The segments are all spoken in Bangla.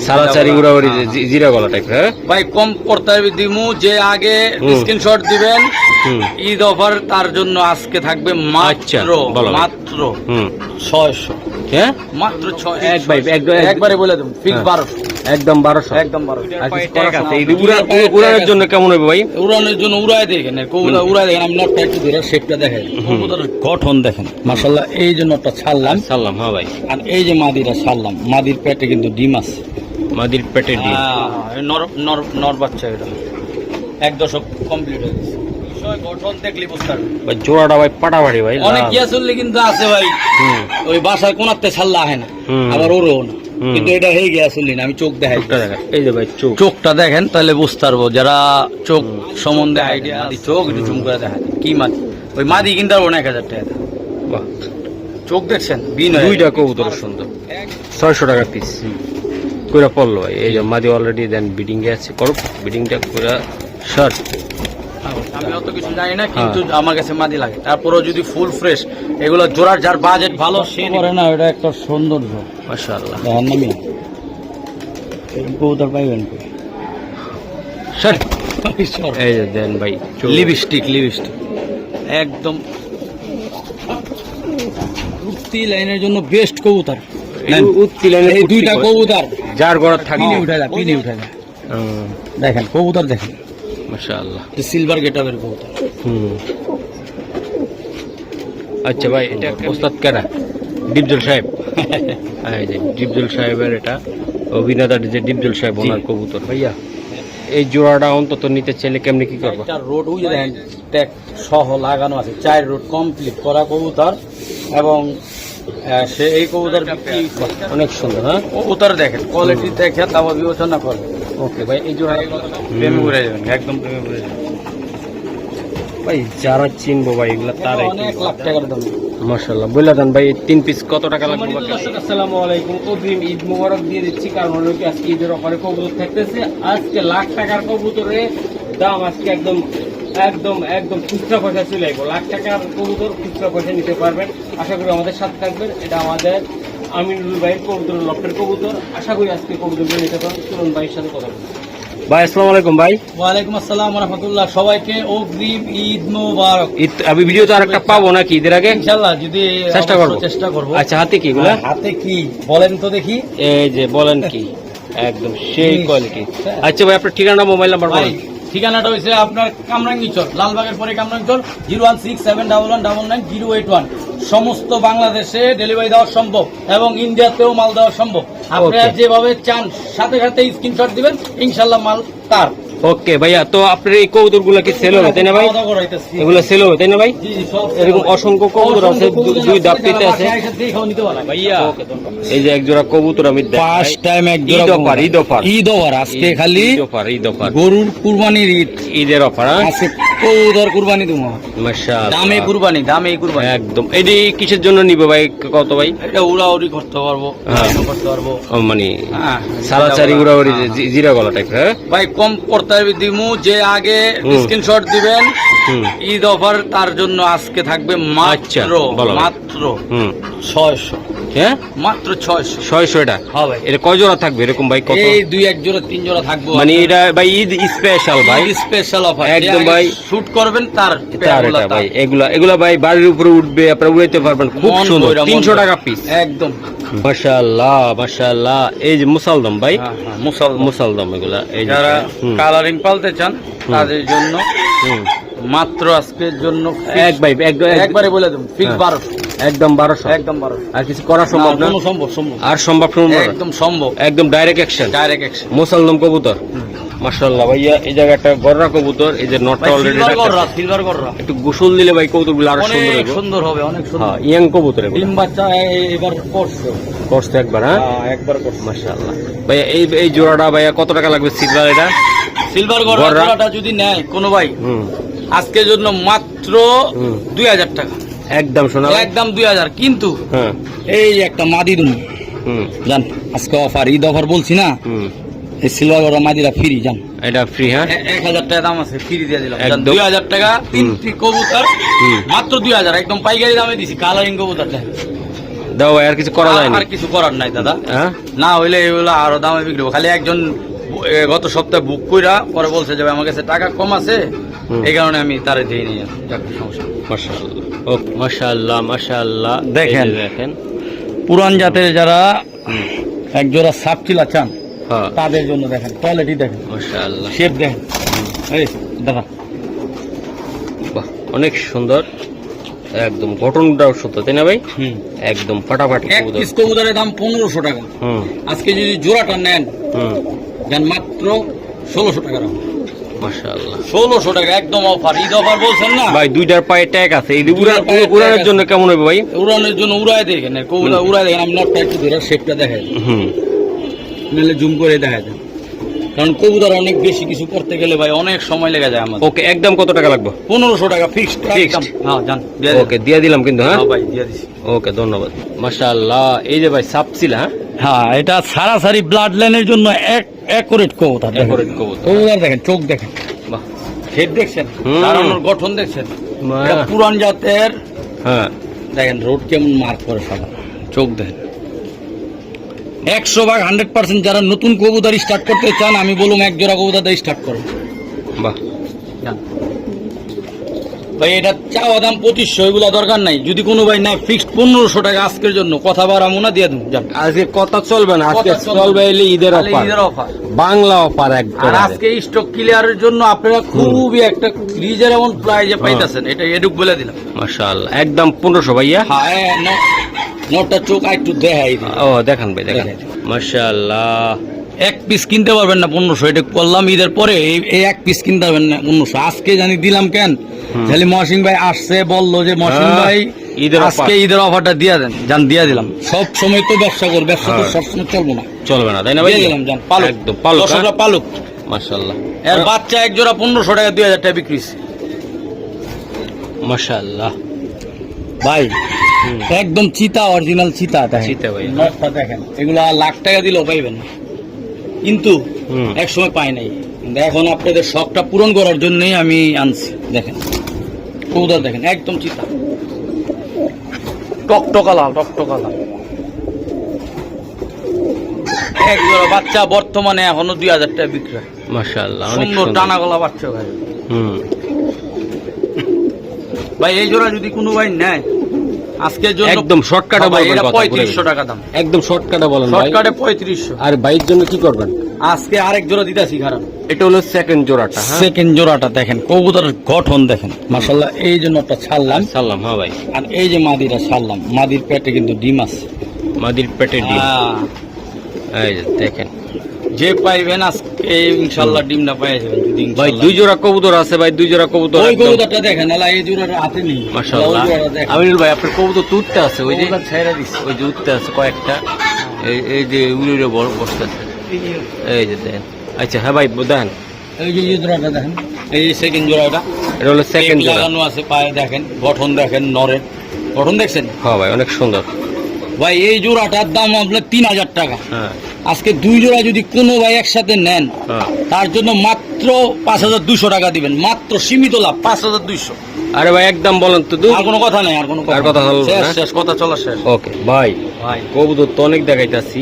সারাচারি উড়াউড়ি জিরা গলা টাইপ। হ্যাঁ ভাই কম করতে দিমু যে আগে স্ক্রিনশট দিবেন ঈদ অফার তার জন্য আজকে থাকবে মাত্র মাত্র 600। হ্যাঁ মাত্র 6 একবারে বলে দেব ফিক্স 1200 একদম 1200 একদম 1200। এই উড়ানোর জন্য কেমন হবে ভাই? উড়ানোর জন্য উড়ায় দেখেন কবুতর উড়ায় দেখেন। আমি নটটা একটু ধরে শেপটা দেখেন, কবুতরের গঠন দেখেন মাশাআল্লাহ। এই যে নটটা ছাড়লাম। হ্যাঁ ভাই। আর এই যে মাদিটা ছাড়লাম, মাদির পেটে কিন্তু ডিম আছে। মাদির পেটে ডিম, নর বাচ্চা। এটা 1 দশক কমপ্লিট হয়ে গেছে। গঠন দেখলি বুঝতে পারবেন ভাই। জোড়াটা ভাই পাটাপাড়ি ভাই। অনেক গিয়া চললে কিন্তু আছে ভাই, ওই বাসায় কোনাতে ছাড়লা আহে না, আবার ওরও না। কিন্তু এটা হয়ে গিয়া চললি না। আমি চোখ দেখাই, এই যে ভাই চোখটা দেখেন তাহলে বুঝতে পারবো। যারা চোখ সম্বন্ধে আইডিয়া চোখ একটু জুম করে দেখা কি মাদি। ওই মাদি কিনতে পারবো না 1000 টাকা। বাহ, চোখ দেখছেন দুইটা কবুতর সুন্দর। 600 টাকা পিস কইরা পড়লো ভাই। এই যে মাদি অলরেডি দেন বিডিং এ আছে, করো বিডিংটা কইরা শর্ট। আমি অত কিছু জানি না, কিন্তু আমার কাছে মাদি লাগে। তারপরেও যদি ফুল ফ্রেশ এগুলো জোড়ার যার বাজেট ভালো সে করে না। এটা একটা সৌন্দর্য মাশাআল্লাহ। দেখেন না মিয়া, এই কবুতর পাইবেন শর্ট। এই যে দেন ভাই লিপস্টিক একদম উঠতি লাইনের জন্য বেস্ট কবুতর। উঠতি লাইনের এই দুইটা কবুতর যার গড় থাকে পিনে উঠে যায়। দেখেন কবুতর দেখেন মাশাআল্লাহ। সিলভার গেটআপের কবুতর। আচ্ছা ভাই, এটা ওস্তাদ কেনা ডিপজল সাহেব। এই যে ডিপজল সাহেবের এটা অভিনেতা যে ডিপজল সাহেব ওনার কবুতর। ভাইয়া এই জোড়াটা অন্তত নিতে চাইলে কেমনি কি করবো? একটা রোড ওই দেখেন ট্যাগ সহ লাগানো আছে, 4 রোড কমপ্লিট করা কবুতর। এবং সে এই কবুতর অনেক সুন্দর। হ্যাঁ কবুতর দেখেন কোয়ালিটি দেখে তারপর বিবেচনা করবে। ওকে ভাই, এই জোড়া প্রেমে উড়ে যাবেন, একদম প্রেমে উড়ে যাবেন ভাই। যারা চিনবো ভাই এগুলা তারাই অনেক লাখ টাকার দাম। মাশাআল্লাহ। বলে দেন ভাই 3 পিস কত টাকা লাগবে? আসসালামু আলাইকুম, অগ্রিম ঈদ মোবারক দিয়ে দিচ্ছি। কারণ হলো কি আজকে ঈদের অফারে কবুতর থাকতেছে। আজকে লাখ টাকার কবুতরে দাম আজকে একদম একদম একদম খুচরা পয়সা চলে আসবো। লাখ টাকার কবুতর খুচরা পয়সা নিতে পারবেন। আশা করি আমাদের সাথে থাকবেন। এটা আমাদের আমিনুল ভাইয়ের কবুতর, লফটের কবুতর। আশা করি আজকে কবুতরগুলো নিতে পারবেন। চলুন ভাইয়ের সাথে কথা বলুন। ভাই আসসালামু আলাইকুম ভাই। ওয়ালাইকুম আসসালাম ওয়া রাহমাতুল্লাহ। সবাইকে অগ্রিম ঈদ মোবারক। আমি ভিডিও তো আরেকটা পাবো নাকি ঈদের আগে? ইনশাআল্লাহ যদি চেষ্টা করব। আচ্ছা, হাতে কি এগুলা? হাতে কি বলেন তো দেখি। এই যে বলেন কি, একদম সেই কোয়ালিটি। আচ্ছা ভাই, আপনার ঠিকানা মোবাইল নাম্বার বলেন। ঠিকানাটা হয়েছে আপনার কামরাঙ্গি চর, লালবাগের পরে কামরাঙ্গি চর, 01671119981। সমস্ত বাংলাদেশে ডেলিভারি দেওয়া সম্ভব এবং ইন্ডিয়াতেও মাল দেওয়া সম্ভব। আপনারা যেভাবে চান সাথে সাথে স্ক্রিনশট দিবেন, ইনশাল্লাহ মাল তার। ওকে ভাইয়া, তো আপনার এই কবুতর গুলা কি সেল হবে তাই না ভাই? এগুলো সেল হবে তাই না ভাই? এরকম অসংখ্য কবুতর আছে, 2 দাপটিতে আছে ভাইয়া। এই যে এক জোড়া কবুতর আমি ফার্স্ট টাইম এক জোড়া ঈদ অফার আজকে খালি ঈদ অফার গরুর কুরবানির ঈদের অফার আছে। কবুতর কুরবানি দেবো মাশাআল্লাহ। দামে কুরবানি একদম। এটি কিসের জন্য নিবে ভাই? কত ভাই? এটা উড়াউড়ি করতে পারবো, করতে পারবো মানে সারাচারি উড়াউড়ি জিরা গলা টাইপ। হ্যাঁ ভাই কম করতে দিমু যে আগে স্ক্রিনশট দিবেন ঈদ অফার তার জন্য আজকে থাকবে মাত্র 600। হ্যাঁ মাত্র 600 এটা হবে। এটা কয় জোড়া থাকবে এরকম ভাই? কত? এই 2-1 জোড়া 3 জোড়া থাকবে। মানে এটা ভাই ঈদ স্পেশাল ভাই, স্পেশাল অফার একদম ভাই। শুট করবেন তার এটা ভাই। এগুলা ভাই বাড়ির উপরে উঠবে, আপনারা উড়াইতে পারবেন। খুব সুন্দর, 300 টাকা পিস একদম। মাশাআল্লাহ মাশাআল্লাহ। এই যে মুসালদম ভাই, মুসালদম এগুলা। এই যারা কালারিং পালতে চান তাদের জন্য মাত্র আজকের জন্য একবারে বলে দেব ফিক্স 1200। একদম 1200। আর কিছু করা সম্ভব না? সম্ভব একদম সম্ভব, একদম ডাইরেক্ট অ্যাকশন। মুসালদম কবুতর মাশাআল্লাহ ভাইয়া। এই জায়গায় একটা গররা কবুতর, এই যে নটটা অলরেডি সিলভার গররা। একটু গোসল দিলে ভাই কবুতরগুলো আরো সুন্দর হবে, অনেক সুন্দর। হ্যাঁ, ইয়াং কবুতর। ডিম বাচ্চা এবার করছে একবার। হ্যাঁ একবার করছে মাশাআল্লাহ ভাইয়া। এই জোড়াটা ভাইয়া কত টাকা লাগবে? সিলভার গররাটা যদি নেয় কোনো ভাই আজকের জন্য মাত্র 2000 টাকা একদম। শোনা একদম 2000। কিন্তু এই একটা মাদি দুন জান, আজকে অফার ঈদ অফার বলছি না, এই সিলভার গররা মাদিরা ফ্রি জান। এটা ফ্রি? হ্যাঁ 1000 টাকা দাম আছে, ফ্রি দিয়ে দিলাম। 2000 টাকা 3টি কবুতর, মাত্র 2000 একদম পাইকারি দামে দিছি। কালারিং কবুতর দাও ভাই, আর কিছু করা যায় না। আর কিছু করার নাই দাদা, হ্যাঁ না হইলে এগুলো আরো দামে বিক্রি হবে। খালি একজন গত সপ্তাহে বুক কইরা পরে বলছে যে ভাই আমার কাছে টাকা কম আছে, এই কারণে আমি তারে দিই নি। সমস্যা, মাশাআল্লাহ। ওকে, মাশাআল্লাহ মাশাআল্লাহ। দেখেন। এই যে দেখেন, পুরান জাতের যারা এক জোড়া সাপ চিলা চান হ্যাঁ তাদের জন্য দেখেন, কোয়ালিটি দেখেন, মাশাআল্লাহ, শেপ দেখেন। এই দাদা বাহ অনেক সুন্দর, একদম গঠনটাও সুন্দর, তাই না ভাই? একদম ফাটাফাটি এক কবুতর। পিস কবুতরের দাম 1500 টাকা। আজকে যদি জোড়াটা নেন যান মাত্র 1600 টাকা রাখুন। মাশাআল্লাহ, 1600 টাকা একদম অফার, ঈদ অফার বলছেন না ভাই দুইটার পায়ে ট্যাগ আছে, এই উড়ানোর জন্য কেমন হবে ভাই? উড়ানোর জন্য উড়ায় দেখেন, কবুতর উড়ায় দেখেন। আমি নটটা একটু ধরে শেপটা দেখাই, নাহলে জুম করে দেখা যায়, কারণ কবুতর অনেক বেশি কিছু করতে গেলে ভাই অনেক সময় লেগে যায় আমাদের। ওকে, একদম কত টাকা লাগবে? 1500 টাকা ফিক্সড। হ্যাঁ জান, ওকে দিয়ে দিলাম কিন্তু। হ্যাঁ ভাই দিয়ে দিছি। ওকে, ধন্যবাদ। মাশাআল্লাহ, এই যে ভাই সাপছিলা, হ্যাঁ এটা সারাসারি ব্লাড লাইনের জন্য অ্যাকুরেট কবুতর। Accurate কবুতর। কবুতর দেখেন, চোখ দেখেন, বাহ, হেড দেখছেন, দাঁড়ানোর গঠন দেখছেন, বাহ। এটা পুরান জাতের। হ্যাঁ দেখেন রোড কেমন মার্ক করে সবার, চোখ দেখেন। 100% যারা নতুন কবুতর স্টার্ট করতে চান আমি বলুন এক জোড়া কবুতর দিয়ে স্টার্ট করুন। বাহ, ভাই এটা চাওয়া দাম 2500, এগুলো দরকার নাই। যদি কোনো ভাই নাই ফিক্সড 1500 টাকা আজকের জন্য, কথা বাড়াবো না, দিয়ে দিন যান। আজকে কথা চলবে না, আজকে কথা চলবে। চলবে এলে ঈদের খালি অফার, ঈদের অফার। বাংলা অফার একদম। আর আজকে স্টক ক্লিয়ারের জন্য আপনারা খুবই একটা রিজনেবল প্রাইসে পাইতেছেন, এটা এডুক বলে দিলাম। মাশাআল্লাহ, একদম 1500 ভাইয়া। হ্যাঁ নটটা চোখ একটু দেখাই দিন। ও দেখান ভাই, দেখান। মাশাআল্লাহ, এক পিস কিনতে পারবেন না 1500, এটা বললাম ঈদের পরে এই এক পিস কিনতে পারবেন না 1500। আজকে জানি দিলাম কেন, খালি মহসিন ভাই আসছে বললো যে মহসিন ভাই ঈদের আজকে ঈদের অফারটা দিয়ে দেন, জান দিয়ে দিলাম। সব সময় তো ব্যবসা কর, ব্যবসা তো সবসময় চলবো না, চলবে না তাই না ভাই? দিয়ে দিলাম জান। পালক, একদম পালক, দর্শকরা পালক। মাশাআল্লাহ, এর বাচ্চা এক জোড়া 1500 টাকা 2000 টাকা বিক্রি হচ্ছে মাশাআল্লাহ ভাই। একদম চিতা, অরিজিনাল চিতা দেখেন, চিতা ভাই। নটটা দেখেন, এগুলো লাখ টাকা দিলেও পাইবেন না, কিন্তু এক সময় পাই নাই। কিন্তু এখন আপনাদের শখটা পূরণ করার জন্যই আমি আনছি। দেখেন কবুতর দেখেন, একদম চিতা, টকটকা লাল, টকটকা লাল। এক জোড়া বাচ্চা বর্তমানে এখনো 2000 টাকা বিক্রি হয়। মাশাআল্লাহ, অনেক সুন্দর সুন্দর। টানা গলা বাচ্চা ভাই। ভাই এই জোড়া যদি কোনো ভাই নেয় আজকের জন্য একদম শর্টকাটে ভাই, বলবেন এটা কথা, 3500 টাকা দাম, একদম শর্টকাটে বলেন ভাই। শর্টকাটে 3500। আর বাইরের জন্য কি করবেন? আজকে আরেক জোড়া দিতেছি খারাপ। এটা হলো সেকেন্ড জোড়াটা। হ্যাঁ সেকেন্ড জোড়াটা দেখেন, কবুতরের গঠন দেখেন মাশাআল্লাহ। এই যে নটটা ছাড়লাম, সালাম। হ্যাঁ ভাই, আর এই যে মাদিটা ছাড়লাম, মাদির পেটে কিন্তু ডিম আছে। মাদির পেটে ডিম, হ্যাঁ, এই যে দেখেন যে পাইবেন আজকে ইনশাআল্লাহ ডিমটা পেয়ে যাবেন যদি ভাই। ইনশাআল্লাহ। দুই জোড়া কবুতর আছে ভাই, দুই জোড়া কবুতর ওই একদম কবুতরটা দেখেন, আলা এই জোড়াটা হাতে নেই, মাশাআল্লাহ। ওই জোড়াটা দেখেন। আমিনুল ভাই, আপনার কবুতর তো উঠতে আছে, ওই যে কবুতর ছেড়ে দিছে। ওই যে উঠতে আছে কয়েকটা, এই যে উড়ে বড় বসতেছে, এই যে দেখেন। আচ্ছা হ্যাঁ ভাই দেখেন, এই যে এই জোড়াটা দেখেন, এই যে সেকেন্ড জোড়াটা এটা হলো সেকেন্ড পেক জোড়া। লাগানো আছে পায়ে, দেখেন গঠন দেখেন, নরের গঠন দেখছেন হ্যাঁ ভাই, অনেক সুন্দর। ভাই। এই জোড়াটার দাম আপনার 3000 টাকা। হ্যাঁ আজকে দুই জোড়া যদি কোনো ভাই একসাথে নেন হ্যাঁ। তার জন্য মাত্র 5200 টাকা দিবেন, মাত্র সীমিত লাভ 5200। আরে ভাই একদম বলেন তো, আর কোনো কথা নেই, আর কোনো আর কথা চলবে শেষ, না? শেষ কথা চলা শেষ। ওকে ভাই, ভাই কবুতর তো অনেক দেখাইতাছি,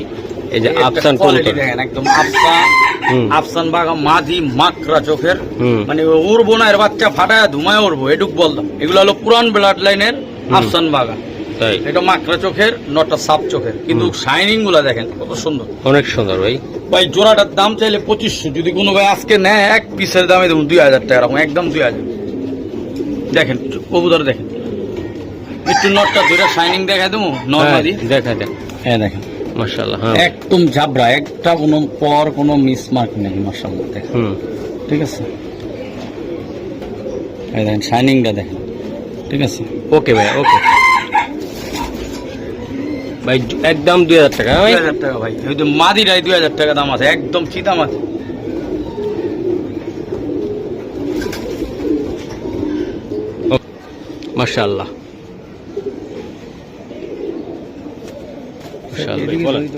এই যে আফসান কোয়ালিটি কবুতর। দেখেন, একদম আফসান, আফসান বাগা মাঝি মাকড়া চোখের, হুম। মানে উড়বো না, এর বাচ্চা ফাটায় ধুমায় উড়বো, এটুক বললাম। এগুলো হলো পুরান ব্লাড লাইনের আফসান বাগা, তাই এটা মাকড়া চোখের, নটা সাপ চোখের, কিন্তু শাইনিং গুলা দেখেন কত সুন্দর। অনেক সুন্দর ভাই। ভাই জোড়াটার দাম চাইলে 2500, যদি কোনো ভাই আজকে নেয় এক পিসের দামে দেবো 2000 টাকা রাখুন, একদম 2000। দেখেন কবুতর দেখেন, একটু নটটা দুইটা শাইনিং দেখা দেবো নর্মালি, দেখা দেখ, হ্যাঁ দেখেন মাশাআল্লাহ। হ্যাঁ একদম ঝাবড়া, একটা কোনো পর কোনো মিসমার্ক নেই মাশাআল্লাহ, দেখেন ঠিক আছে। এই দেখেন শাইনিংটা দেখেন, ঠিক আছে। ওকে ভাই, ওকে ভাই, একদম 2000 টাকা। ভাই 2000 টাকা ভাই, ওই যে মাদিরাই 2000 টাকা দাম আছে, একদম চিতা মাদি। মাশাআল্লাহ,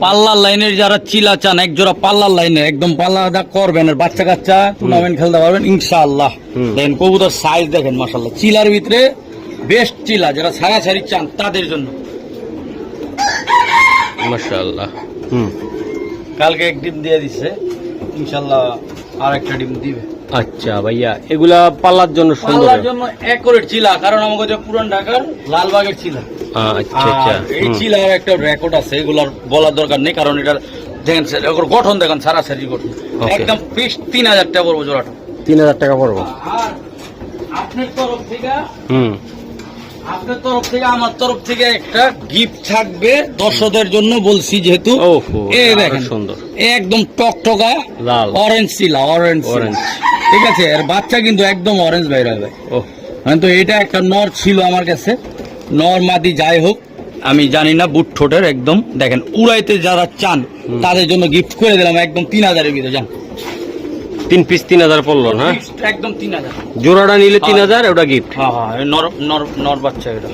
পাল্লার লাইনের যারা চিলা চান, এক জোড়া পাল্লার লাইনের, একদম পাল্লা করবেন, আর বাচ্চা কাচ্চা টুর্নামেন্ট খেলতে পারবেন ইনশাআল্লাহ। দেখেন কবুতর সাইজ দেখেন মাশাআল্লাহ, চিলার ভিতরে বেস্ট চিলা, যারা ছাড়াছাড়ি চান তাদের জন্য। মাশাআল্লাহ। হুম, কালকে এক ডিম দিয়ে দিছে, ইনশাল্লাহ আর একটা ডিম দিবে। আচ্ছা ভাইয়া, এগুলা পাল্লার জন্য সুন্দর। পাল্লার জন্য অ্যাকুরেট চিলা, কারণ আমাকে যে পুরান ঢাকার লালবাগের চিলা। আচ্ছা আচ্ছা। আর এই চিলার একটা রেকর্ড আছে, এগুলার বলার দরকার নেই, কারণ এটা দেখেন ওর গঠন দেখেন, সারাসারি গঠন Okay. একদম ফিক্স 3000 টাকা পড়বো জোড়াটা। 3000 টাকা পড়বো। আর আপনার তরফ থেকে হুম, আমার তরফ থেকে একটা গিফট থাকবে দর্শকদের জন্য, বলছি যেহেতু। ওহো, এই আরো দেখেন সুন্দর একদম টকটকা লাল অরেঞ্জ চিলা, অরেঞ্জ Orange। ঠিক আছে, এর বাচ্চা কিন্তু একদম অরেঞ্জ বাইরে হবে। ও তো এটা একটা নর ছিল আমার কাছে, নর মাদি যাই হোক আমি জানি না, বুট ঠোঁটের একদম দেখেন, উড়াইতে যারা চান তাদের জন্য গিফট করে দিলাম একদম 3000 এর ভিতরে। যান 3 পিস 3000 পড়লো না? একদম 3000। জোড়াটা নিলে 3000, ওটা গিফট। হ্যাঁ হ্যাঁ, এই নর নর নর বাচ্চা, এটা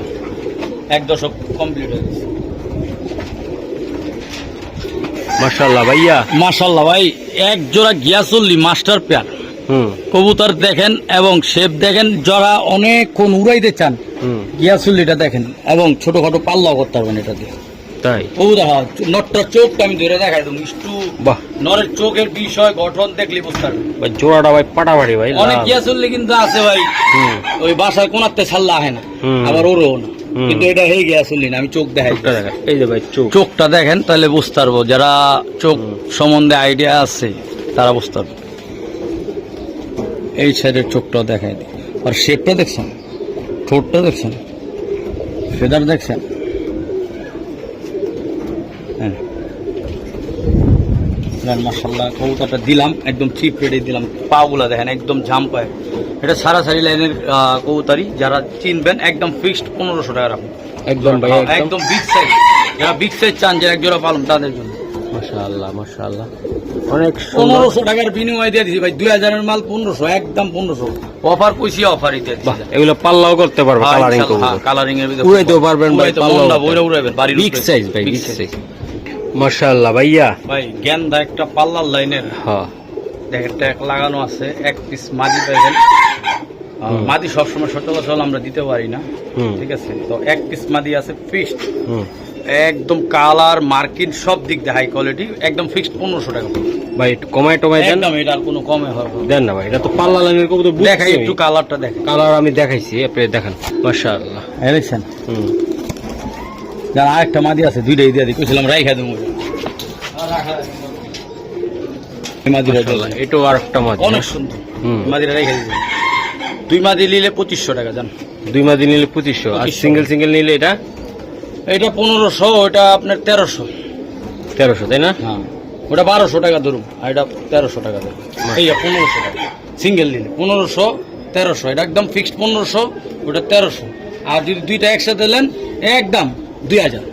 1 দশক কমপ্লিট হয়ে গেছে। মাশাআল্লাহ ভাইয়া। মাশাআল্লাহ ভাই, এক জোড়া গিয়াসুল্লি মাস্টার পেয়ার হুম কবুতর দেখেন এবং শেপ দেখেন, যারা অনেকক্ষণ উড়াইতে চান হুম, গিয়াসুল্লিটা দেখেন, এবং ছোটখাটো পাল্লাও করতে পারবেন এটা দিয়ে। তাই? কবুতর নটটার চোখটা আমি ধরে দেখাই দেবো, একটু বাহ নরের চোখের বিষয় গঠন দেখলে বুঝতে পারবেন। ভাই, জোড়াটা ভাই পাটাপাটি ভাই। অনেক লাল। গিয়াসুল্লি কিন্তু আছে ভাই, হুম, ওই বাসায় কোনাতে ছাল্লা আহে না, হুম। আবার ওরও না, হুম। কিন্তু এটা হয়ে গিয়াসুল্লি না, আমি চোখ দেখাই। চোখটা দেখা, এই যে ভাই চোখ। চোখটা দেখেন তাহলে বুঝতে পারবো, যারা চোখ সম্বন্ধে আইডিয়া আছে তারা বুঝতে পারবে। এই সাইডের চোখটাও দেখাই দিই, আর শেপটা দেখছেন, ঠোঁটটা দেখছেন, ফেদার দেখছেন। হ্যাঁ মাশাআল্লাহ, কবুতরটা দিলাম একদম চিপ রেটে দিলাম। পাগুলা দেখেন একদম ঝাম পায়, এটা সারাসারি লাইনের কবুতরি, যারা চিনবেন একদম ফিক্সড 1500 টাকা রাখুন একদম ভাই, একদম। একদম বিগ সাইজ, যারা বিগ সাইজ চান যে এক জোড়া পালন তাদের জন্য। মাশাআল্লাহ মাশাআল্লাহ, অনেক সুন্দর। 1500 টাকার বিনিময়ে দিয়ে দিছি ভাই, 2000 এর মাল 1500, একদম 1500 অফার, কইছি অফারই দিয়ে বাহ, দিছি। এগুলো পাল্লাও করতে পারবে, কালারিং করবে, কালারিং এর ভিতরে উড়াইতেও পারবেন ভাই, পাল্লাও মন্ডা বইরা উড়াবেন বাড়ির বিগ উপরে। সাইজ ভাই, Big বিগ size। সাইজ। মাশাআল্লাহ ভাইয়া। ভাই গেন্দা একটা পাল্লার লাইনের হ্যাঁ, দেখেন ট্যাগ লাগানো আছে, এক পিস মাদি পাইবেন। মাদি সবসময় সচরাচর আমরা দিতে পারি না, হুম ঠিক আছে, তো এক পিস মাদি আছে ফিক্সড, হুম। একদম কালার মার্কিন সব দিক দিয়ে হাই কোয়ালিটি, একদম ফিক্সড 1500 টাকা ভাই একটু কমায় টমায় দেন, একদম, এটা আর কোনো কমে হবে না। দেন না ভাই, এটা তো পাল্লা লাইনের কবুতর। দেখাই একটু কালারটা দেখেন, কালার আমি দেখাইছি, আপনি দেখান। মাশাআল্লাহ। দেখছেন, হুম, যার আরেকটা মাদি আছে, দুইটাই দিয়ে দিই, কইছিলাম রাইখা দেবো। এই মাদিটা মাশাআল্লাহ, এটাও আরেকটা মাছ। অনেক সুন্দর, হুম। মাদিটা রাইখা দিবেন। 2 মাদি নিলে 2500 টাকা জান, 2 মাদি নিলে 2500, আর 2500 সিঙ্গেল সিঙ্গেল নিলে এটা এটা 1500, ওটা আপনার 1300। 1300, তাই না? হ্যাঁ, ওটা 1200 টাকা ধরুন, আর এটা 1300 টাকা ধরুন। এই 1500 টাকা সিঙ্গেল নিলে 1500, 1300, এটা একদম ফিক্সড 1500, ওটা 1300। আর যদি দুইটা একসাথে নেন একদম 2000,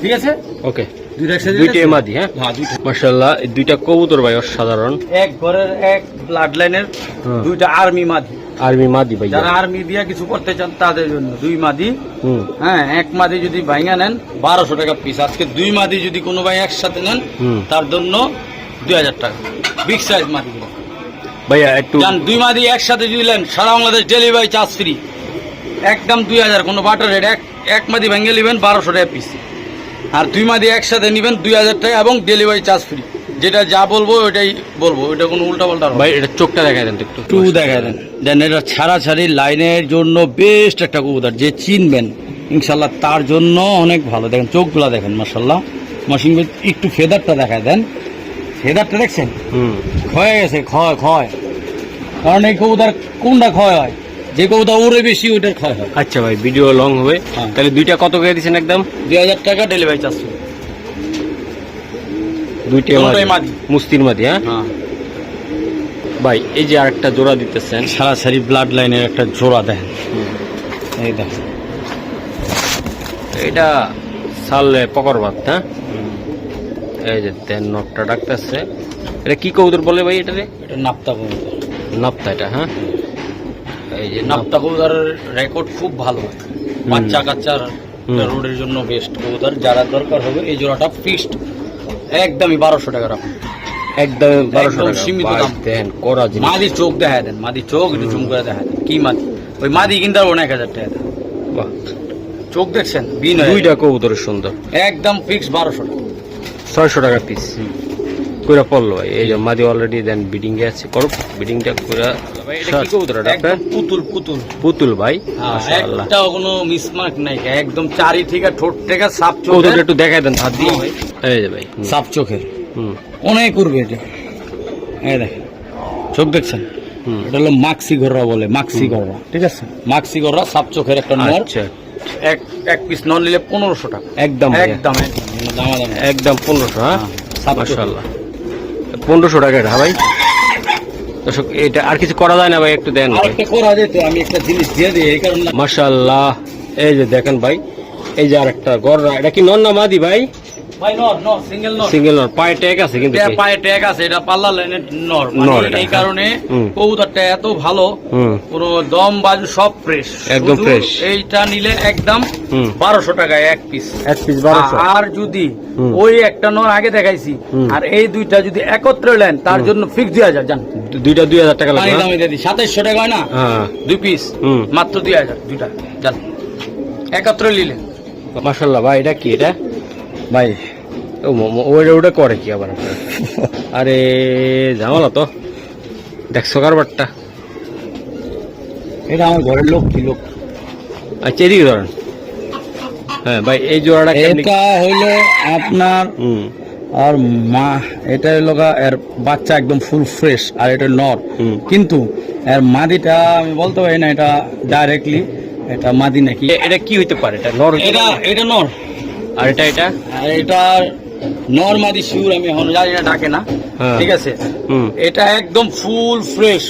ঠিক আছে। ওকে, দুইটা একসাথে দুইটাই মাদি। হ্যাঁ, হ্যাঁ দুইটা, মাশাআল্লাহ, এই দুইটা কবুতর ভাই অসাধারণ। এক ঘরের এক ব্লাড লাইনের হ্যাঁ। দুইটা আর্মি মাদি, আর্মি মাদি ভাই। যারা আর্মি দিয়া কিছু করতে চান তাদের জন্য 2 মাদি। হুম হ্যাঁ, এক মাদি যদি ভাঙা নেন 1200 টাকা পিস। আজকে 2 মাদি যদি কোনো ভাই একসাথে নেন হুম। তার জন্য 2000 টাকা, বিগ সাইজ মাদি ভাইয়া একটু জান। 2 মাদি একসাথে যদি নেন সারা বাংলাদেশ ডেলিভারি চার্জ ফ্রি, একদম 2000, কোনো বাটার রেট। এক মাদি ভেঙে নেবেন 1200 টাকা পিস, আর 2 মাদি একসাথে নেবেন 2000 টাকা এবং ডেলিভারি চার্জ ফ্রি। যেটা যা বলবো ওইটাই বলবো, ওইটা কোনো উল্টা পাল্টা ভাই, এটা চোখটা দেখাই দেন তো একটু। একটু দেখা দেন। দেন এটা ছাড়াছাড়ি লাইনের জন্য বেস্ট একটা কবুতর, যে চিনবেন ইনশাল্লাহ তার জন্য অনেক ভালো। দেখেন চোখগুলা দেখেন, মাশাল্লাহ মাসিং ভাই, একটু ফেদারটা দেখায় দেন। ফেদারটা দেখছেন হুম, ক্ষয়ে গেছে, ক্ষয় ক্ষয়, কারণ এই কবুতর কোনটা ক্ষয় হয়, যে কবুতর উড়ে বেশি ওইটার ক্ষয় হয়। আচ্ছা ভাই, ভিডিও লং হবে, হ্যাঁ। তাহলে দুইটা কত করে দিচ্ছেন? একদম 2000 টাকা ডেলিভারি চার্জ। দুইটাই দুটোই মাদি, মাদি। মুস্তির মাদি। হ্যাঁ হ্যাঁ, ভাই, এই যে আরেকটা জোড়া দিতেছেন, সারাসারি ব্লাড লাইনের একটা জোড়া দেখেন, এই দেখেন এটা সালে পকর ভাত। হ্যাঁ, এই যে দেন নটটা ডাকতেছে। এটা কি কবুতর বলে ভাই এটারে? এটা নাপ্তা কবুতর। নাপ্তা এটা। হ্যাঁ, এই যে নাপ্তা কবুতরের রেকর্ড খুব ভালো, বাচ্চা কাচ্চার হুম। রোডের জন্য বেস্ট কবুতর। যারা দরকার হবে এই জোড়াটা ফিক্সড একদমই 1200 টাকা রাখুন, একদম 1200 একদম টাকা। সীমিত ভাই, দাম। দেন করা জিনিস। মাদি চোখ দেখায় দেন, মাদি চোখ একটু জুম করে দেখায় দেন। কি মাদি? ওই মাদি কিনতে পারবো না 1000 টাকা দেন। বাহ, চোখ দেখছেন বিনয় দুইটা কবুতর সুন্দর, একদম ফিক্স 1200 টাকা। 600 টাকা পিস কইরা পড়লো ভাই। এই যে মাদি অলরেডি দেন বিডিং এ আছে, করো বিডিংটা কইরা। ভাই এটা কি কবুতর এটা আপনার? একদম পুতুল পুতুল পুতুল ভাই, মাশাআল্লাহ। একটাও কোনো মিসমার্ক নাই, একদম চারি থেকে ঠোঁট থেকে সাপ কবুতরটা চোখের, একটু দেখাই দেন হাত দিয়ে ভাই। এই যে ভাই, সাপ চোখের হুম অনেক উড়বে এটা। এই দেখেন চোখ দেখছেন, হুম এটা হলো মাক্সি গররা বলে, মাক্সি গররা, ঠিক আছে? মাক্সি গররা সাপ চোখের একটা নর। আচ্ছা, এক পিস নর নিলে 1500 টাকা একদম একদম দামাদামি। একদম 1500। হ্যাঁ সাপ চোখের। মাশাআল্লাহ, 1500 টাকা এটা ভাই। দর্শক এটা আর কিছু করা যায় না ভাই, একটু দেন ভাই। আরেকটা করা যেত, আমি একটা জিনিস দিয়ে দিই এই কারণে। মাশাআল্লাহ, এই যে দেখেন ভাই, এই যে আরেকটা গররা, এটা কি নর না মাদি ভাই? ভাই নর, নর সিঙ্গেল নর, সিঙ্গেল নর, পায়ে ট্যাগ আছে কিন্তু এটা পায়ে ট্যাগ আছে, এটা পাল্লা লাইনের নর, নর মানে এটা, এই কারণে হুম। কবুতরটা এত ভালো, হুম পুরো দম বাজু সব ফ্রেশ, একদম fresh। এইটা নিলে একদম হুম 1200 টাকায় এক পিস। এক পিস 1200। আর যদি হুম। ওই একটা নর আগে দেখাইছি হুম। আর এই দুইটা যদি একত্রে নেন তার জন্য ফিক্স 2000 জান, দুইটা 2000 টাকা পানি লাগবে। দামে দিয়ে দিই 2700 টাকা হয় না, হ্যাঁ দুই পিস হুম মাত্র 2000 দুইটা জান, একত্রে নিলে। মাশাআল্লাহ ভাই, এটা কি এটা ভাই ওটা করে কি আবার আপনার? আরে ঝামেলা তো, দেখছো কারবারটা। এটা আমার ঘরের লোক কি লোক। আচ্ছা এদিকে ধরেন। হ্যাঁ ভাই, এই জোড়াটা কেমনি? এটা হইলো আপনার হুম আর মা, এটা হলো এর বাচ্চা একদম ফুল ফ্রেশ, আর এটা নর, হুম। কিন্তু এর মাদিটা আমি বলতে পারি না এটা ডাইরেক্টলি এটা মাদি নাকি। এটা কি হইতে পারে? এটা নর হইতে এটা পারে? এটা নর, আর এটা এটা আর এটা নর মাদি শিউর আমি এখন জানি না, ডাকে না, হ্যাঁ। ঠিক আছে? হুম এটা একদম ফুল ফ্রেশ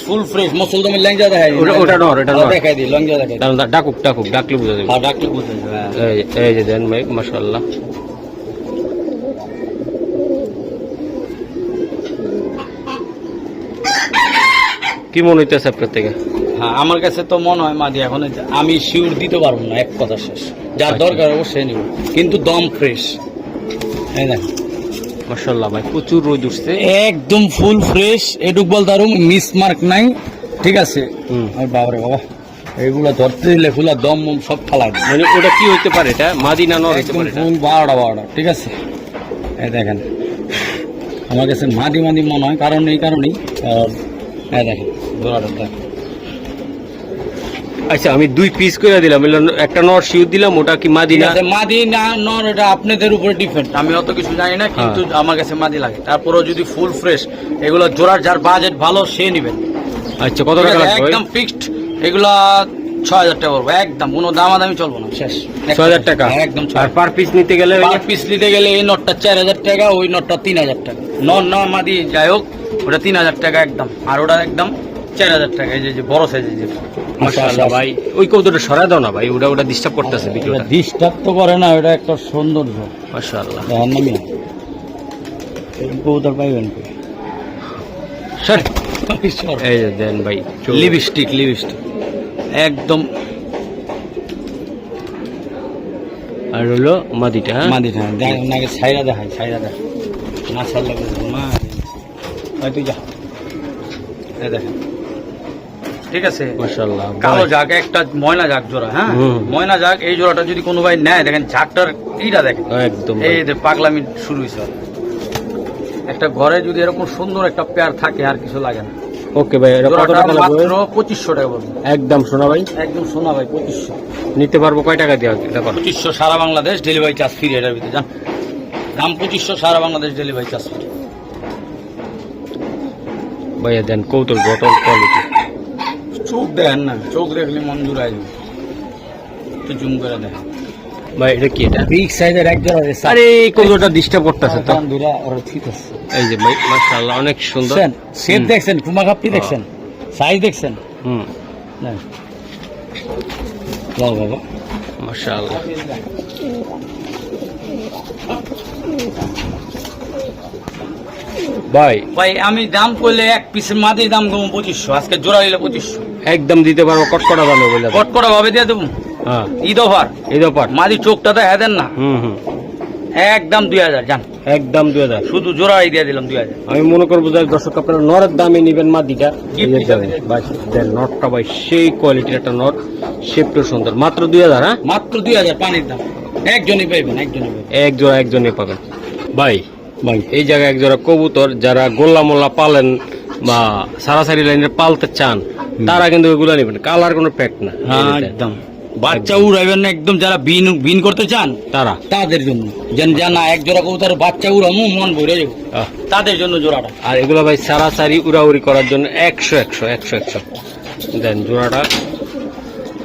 মুসলদমের ল্যাংজা দেখাই দিই। ওটা নর, এটা নর। দেখাই দিই, ল্যাংজা দেখাই দিই। কারণ ডাকুক ডাকুক, ডাকলে বুঝা যাবে। আর ডাকলে বুঝতে যাবে, হ্যাঁ। এই যে দেন ভাই, মাশাআল্লাহ। কি মনে হইতেছে আপনার থেকে? হ্যাঁ আমার কাছে তো মনে হয় মাদি, এখন আমি শিউর দিতে পারবো না, এক কথা শেষ। যার আচ্ছা। দরকার অবশ্যই নিব, কিন্তু দম ফ্রেশ। এই দেখ মাশাআল্লাহ ভাই, প্রচুর রোদ উঠছে। একদম ফুল ফ্রেশ, এটুক বলতে আরো মিস মার্ক নাই, ঠিক আছে? হুম। আর বাবারে বাবা, এইগুলা ধরতে দিলে ফুলা দম মম সব ফালাই দেয়। মানে ওটা কি হইতে পারে? এটা মাদি না নর হইতে একদম পারে এটা? ফুল 12টা, ঠিক আছে? এই দেখেন আমার কাছে মাদি মাদি মনে হয়, কারণ এই কারণেই এই দেখেন জোড়াটা দেখেন। আচ্ছা আমি 2 পিস করে দিলাম, একটা নর শিউর দিলাম, ওটা কি মাদি না? ঠিক আছে, মাদি না নর এটা আপনাদের উপরে ডিপেন্ড, আমি অত কিছু জানি না, কিন্তু আমার কাছে মাদি লাগে। তারপরেও যদি ফুল ফ্রেশ এগুলো জোড়ার যার বাজেট ভালো সে নেবেন। আচ্ছা কত ঠিক টাকা আছে, লাগবে? একদম ফিক্সড এগুলা 6000 টাকা পড়বে, একদম কোনো দামাদামি চলবো না, শেষ 6000 টাকা। একদম আর পার পিস নিতে গেলে? পার পিস নিতে গেলে এই নটটা 4000 টাকা, ওই নটটা 3000 টাকা। নর নর মাদি যাই হোক ওটা 3000 টাকা একদম, আর ওটা একদম 4000 টাকা। এই যে বড় সাইজের যে মাশাআল্লাহ ভাই, ওই কবুতরটা সরায় দাও না ভাই, ওটা ডিস্টার্ব করতেছে ভিডিওটা। ডিস্টার্ব তো করে না, ওটা একটা সৌন্দর্য। মাশাআল্লাহ। দেখেন না মিয়া, কবুতর পাইবেন কি? স্যার এই যে দেন ভাই, লিপস্টিক একদম আর হলো মাদিটা। হ্যাঁ? মাদিটা দেখেন আগে ছাইরা দেখাই, না ছাড়লে বুঝবো না। ভাই তুই যা, এই দেখেন, ঠিক আছে? মাশাআল্লাহ কালো জাগ একটা ময়না জাগ জোড়া, হ্যাঁ হুম। ময়না জাগ, এই জোড়াটা যদি কোনো ভাই নেয়, দেখেন ঝাগটার ইটা দেখেন, একদম এই যে পাগলামি শুরু হয়েছে। একটা ঘরে যদি এরকম সুন্দর একটা পেয়ার থাকে আর কিছু লাগে না। ওকে ভাই, এটা কত জোড়াটা টাকা লাগবে? মাত্র 2500 টাকা পড়বে, একদম শোনা ভাই, একদম সোনা ভাই 2500। নিতে পারবো কয় টাকা দেওয়া? এটা কত? 2500 সারা বাংলাদেশ ডেলিভারি চার্জ ফ্রি, এটার ভিতরে জান দাম 2500 সারা বাংলাদেশ ডেলিভারি চার্জ ফ্রি। ভাইয়া দেন কৌতুল বটল কোয়ালিটি। চোখ দেখেন না, চোখ দেখলে মন জুড়াই যাবে, একটু জুম করে দেখেন ভাই এটা কি? এটা বিগ সাইজের এক জোড়া রে, আরে এই কৌতুলটা ডিস্টার্ব করতেছে তো। দুরা আর ঠিক আছে। এই যে ভাই মাশাআল্লাহ অনেক সুন্দর। সেট দেখছেন, কুমা কাপটি দেখছেন, সাইজ দেখছেন, হুম না বাবা বাবা মাশাআল্লাহ। ভাই ভাই আমি দাম করলে এক পিসের মাদির দাম কম 2500, আজকে জোড়া নিলে 2500 একদম দিতে পারবো, কটকটা দামে বলে দাও। কট করা ভাবে দিয়ে দেবো, হ্যাঁ ঈদ অফার। এই ব্যাপার। মাদি চোখটা তো হ্যাঁ দেন না, হুম হুম একদম 2000 জান, একদম 2000। শুধু জোড়াই দিয়ে দিলাম 2000। আমি মনে করবো যে দর্শক আপনারা নরের দামে নিবেন মাদিটা। Gift হিসাবে দেন। ভাই দেন নটটা ভাই সেই কোয়ালিটির একটা নট, শেপটা সুন্দর, মাত্র 2000। হ্যাঁ মাত্র 2000 পানির দাম, একজনই পাইবেন, একজনই পাইবেন। এক জোড়া একজনে পাবেন ভাই। ভাই এই জায়গায় এক জোড়া কবুতর যারা গোল্লা মোল্লা পালেন বা সারাসারি লাইনের পালতে চান তারা কিন্তু এগুলো নেবেন, কালার কোনো প্যাক না। হ্যাঁ একদম বাচ্চা উড়াইবেন না, একদম যারা বিন করতে চান তারা তাদের জন্য, যেন জানা এক জোড়া কবুতর বাচ্চা উড়ামু মন ভরে যাবো, আহ, তাদের জন্য জোড়াটা। আর এগুলো ভাই সারাসারি উড়াউড়ি করার জন্য 100 দেন জোড়াটা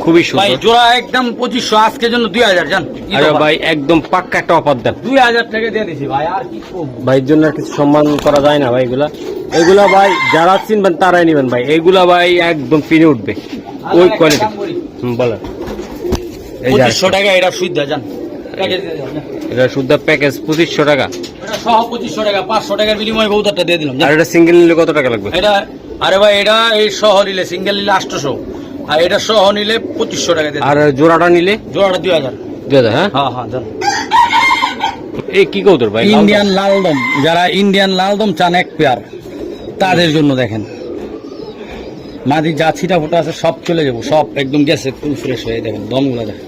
খুবই ভাই সুন্দর। জোড়া একদম 2500, আজকের জন্য 2000 জান। আরে ভাই একদম পাক্কা একটা অফার দেন 2000 টাকা দিয়ে দিছি ভাই, আর কি করব। ভাইয়ের জন্য আর কিছু সম্মান করা যায় না ভাই। এগুলা ভাই যারা চিনবেন তারাই নেবেন ভাই, এগুলা ভাই একদম পিনে উঠবে ওই কোয়ালিটি। বলেন এই যে 2500 টাকা এটা সুবিধা জান, প্যাকেজ দিয়ে দিলাম জান। এটা শুদ্ধ প্যাকেজ 2500 টাকা। এটা সহ 2500 টাকা, 500 টাকার বিনিময়ে কবুতরটা দিয়ে দিলাম জান। আর এটা সিঙ্গেল নিলে কত টাকা লাগবে? এটা আরে ভাই এটা এই সহ নিলে, সিঙ্গেল নিলে 800, আর এটা সহ নিলে 2500 টাকা দিয়ে আর দিলাম। জোড়াটা নিলে জোড়াটা 2000। 2000। হ্যাঁ হ্যাঁ হ্যাঁ জান। এই কি কৌতর ভাই? ইন্ডিয়ান লালদম, যারা ইন্ডিয়ান লালদম চান এক পেয়ার, তাদের জন্য দেখেন মাদি যা ছিটা ফোটা আছে সব চলে যাবো, সব একদম গেছে ফুল ফ্রেশ হয়ে। দেখেন দমগুলা দেখেন,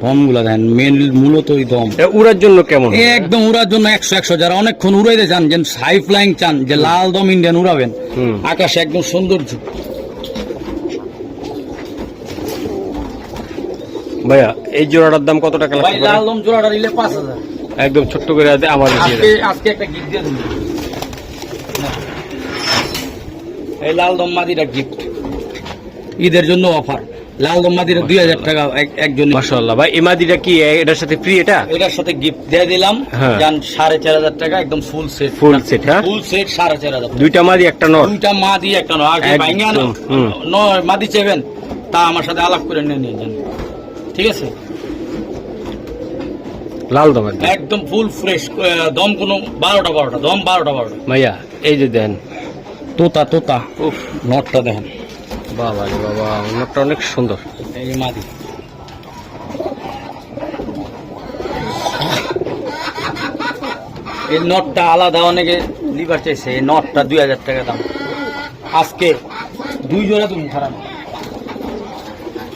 দমগুলা দেখেন, মেন মূলত ওই দম এটা উড়ার জন্য কেমন? একদম উড়ার জন্য 100 যারা অনেকক্ষণ উড়াইতে চান, যেন হাই ফ্লাইং চান, যে লাল দম ইন্ডিয়ান উড়াবেন হুম। আকাশে একদম সৌন্দর্য। ভাইয়া এই জোড়াটার দাম কত টাকা ভাই লাগবে? লাল দম জোড়াটা নিলে 5000। একদম ছোট্ট করে আমার দিয়ে আজকে দেন। আজকে একটা গিফট দিয়ে দেবো, এই লাল দম মাদিটা গিফট, ঈদের জন্য অফার। লাল দম মাদিটা 2000 টাকা একজন। মাশাআল্লাহ ভাই, এই মাদিটা কি এটার সাথে ফ্রি? এটা এটার সাথে গিফট দিয়ে দিলাম হ্যাঁ। জান 4500 টাকা, একদম ফুল সেট। Full set. হ্যাঁ ফুল সেট 4500। দুইটা মাদি একটা নর। দুইটা মাদি একটা নয়, আগে একদম, ভাঙা হুম। নয় মাদি চেবেন তা আমার সাথে আলাপ করে নিয়ে যান, ঠিক আছে? লাল দম একদম ফুল ফ্রেশ, দম কোনো 12টা দম 12টা। ভাইয়া এই যে দেন, তোতা উফ নটটা দেখেন, বাবা রে বাবা, নটটা অনেক সুন্দর। এই যে মাদি। এই নটটা আলাদা, অনেকে লিভার চাইছে, এই নটটা 2000 টাকা দাম। আজকে 2 জোড়া তুমি খারাপ।